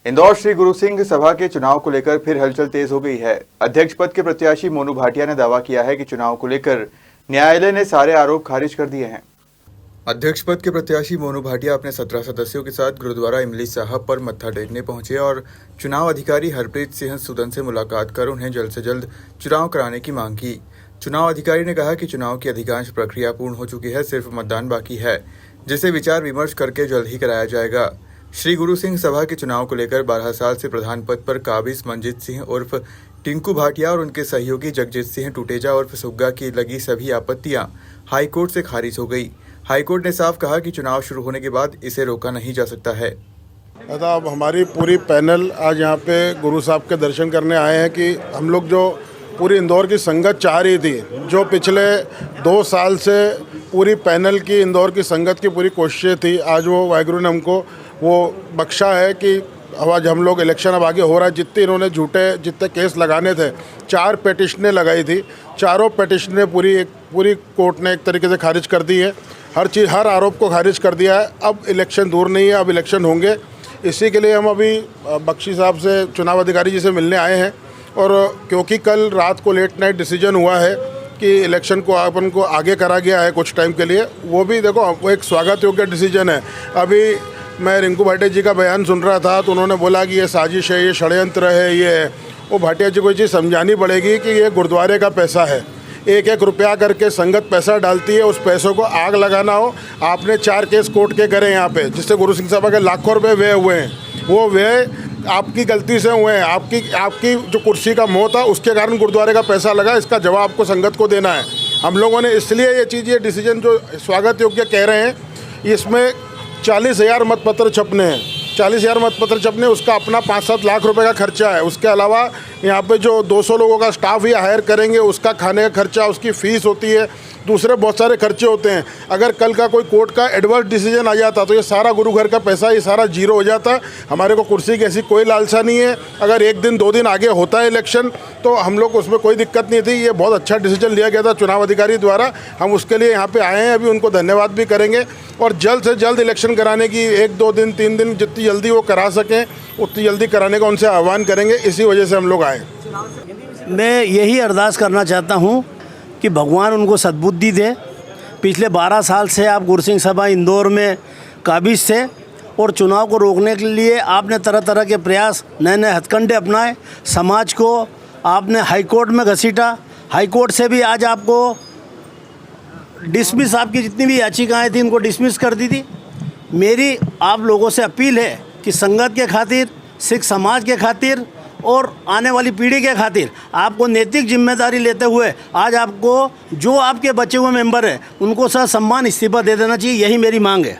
इंदौर श्री गुरु सिंह सभा के चुनाव को लेकर फिर हलचल तेज हो गई है। अध्यक्ष पद के प्रत्याशी मोनू भाटिया ने दावा किया है कि चुनाव को लेकर न्यायालय ने सारे आरोप खारिज कर दिए हैं। अध्यक्ष पद के प्रत्याशी मोनू भाटिया अपने 17 सदस्यों के साथ गुरुद्वारा इमली साहब पर मत्था टेकने पहुंचे और चुनाव अधिकारी हरप्रीत सिंह सुदन से मुलाकात कर उन्हें जल्द से जल्द चुनाव कराने की मांग की। चुनाव अधिकारी ने कहा कि चुनाव की अधिकांश प्रक्रिया पूर्ण हो चुकी है, सिर्फ मतदान बाकी है, जिसे विचार विमर्श करके जल्द ही कराया जाएगा। श्री गुरु सिंह सभा के चुनाव को लेकर 12 साल से प्रधान पद पर काबिज मंजीत सिंह उर्फ टिंकू भाटिया और उनके सहयोगी जगजीत सिंह टूटेजा उर्फ सुग्गा की लगी सभी आपत्तियां हाईकोर्ट से खारिज हो गई। हाईकोर्ट ने साफ कहा कि चुनाव शुरू होने के बाद इसे रोका नहीं जा सकता है। अब हमारी पूरी पैनल आज यहाँ पे गुरु साहब के दर्शन करने आए हैं कि हम लोग जो पूरी इंदौर की संगत चाह रही थी, जो पिछले 2 साल से पूरी पैनल की इंदौर की संगत की पूरी कोशिशें थी, आज वो वाहिगुरु ने हमको वो बख्शा है कि आज हम लोग इलेक्शन अब आगे हो रहा है। जितने केस लगाने थे, 4 पिटिशनें लगाई थी, चारों पिटिशनें पूरी कोर्ट ने एक तरीके से खारिज कर दी है। हर आरोप को खारिज कर दिया है। अब इलेक्शन दूर नहीं है, अब इलेक्शन होंगे। इसी के लिए हम अभी बख्शी साहब से, चुनाव अधिकारी जी से मिलने आए हैं। और क्योंकि कल रात को लेट नाइट डिसीजन हुआ है कि इलेक्शन को अपन को आगे करा गया है कुछ टाइम के लिए, वो भी देखो वो एक स्वागत योग्य डिसीजन है। अभी मैं रिंकू भाटिया जी का बयान सुन रहा था तो उन्होंने बोला कि ये साजिश है, ये षड्यंत्र है, ये है। वो भाटिया जी को ये चीज़ समझानी पड़ेगी कि ये गुरुद्वारे का पैसा है। 1-1 रुपया करके संगत पैसा डालती है, उस पैसों को आग लगाना हो। आपने 4 केस कोर्ट के करे यहाँ पे, जिससे गुरु सिंह सभा के लाखों रुपए व्यय हुए हैं। वो व्यय आपकी गलती से हुए हैं। आपकी जो कुर्सी का मोह था उसके कारण गुरुद्वारे का पैसा लगा, इसका जवाब आपको संगत को देना है। हम लोगों ने इसलिए ये डिसीजन जो स्वागत योग्य कह रहे हैं, इसमें 40,000 मतपत्र छपने हैं। 40,000 मतपत्र छपने, उसका अपना 5-7 लाख रुपए का खर्चा है। उसके अलावा यहाँ पे जो 200 लोगों का स्टाफ ये हायर करेंगे, उसका खाने का खर्चा, उसकी फ़ीस होती है, दूसरे बहुत सारे खर्चे होते हैं। अगर कल का कोई कोर्ट का एडवर्स डिसीजन आ जाता तो ये सारा गुरु घर का पैसा ये सारा जीरो हो जाता। हमारे को कुर्सी की ऐसी कोई लालसा नहीं है। अगर 1 दिन 2 दिन आगे होता है इलेक्शन तो हम लोग उसमें कोई दिक्कत नहीं थी। ये बहुत अच्छा डिसीजन लिया गया था चुनाव अधिकारी द्वारा। हम उसके लिए यहाँ पे आए हैं, अभी उनको धन्यवाद भी करेंगे और जल्द से जल्द इलेक्शन कराने की 1-2 दिन 3 दिन जितनी जल्दी वो करा सकें उतनी जल्दी कराने का उनसे आह्वान करेंगे। इसी वजह से हम लोग आए। मैं यही अरदास करना चाहता हूँ कि भगवान उनको सद्बुद्धि दे। पिछले 12 साल से आप गुरु सिंह सभा इंदौर में काबिज थे और चुनाव को रोकने के लिए आपने तरह तरह के प्रयास, नए नए हथकंडे अपनाए। समाज को आपने हाई कोर्ट में घसीटा। हाई कोर्ट से भी आज आपको डिसमिस, आपकी जितनी भी याचिकाएँ थी उनको डिसमिस कर दी थी। मेरी आप लोगों से अपील है कि संगत के खातिर, सिख समाज के खातिर और आने वाली पीढ़ी के खातिर आपको नैतिक जिम्मेदारी लेते हुए आज आपको जो आपके बचे हुए मेंबर हैं उनको सम्मान इस्तीफा दे देना चाहिए। यही मेरी मांग है।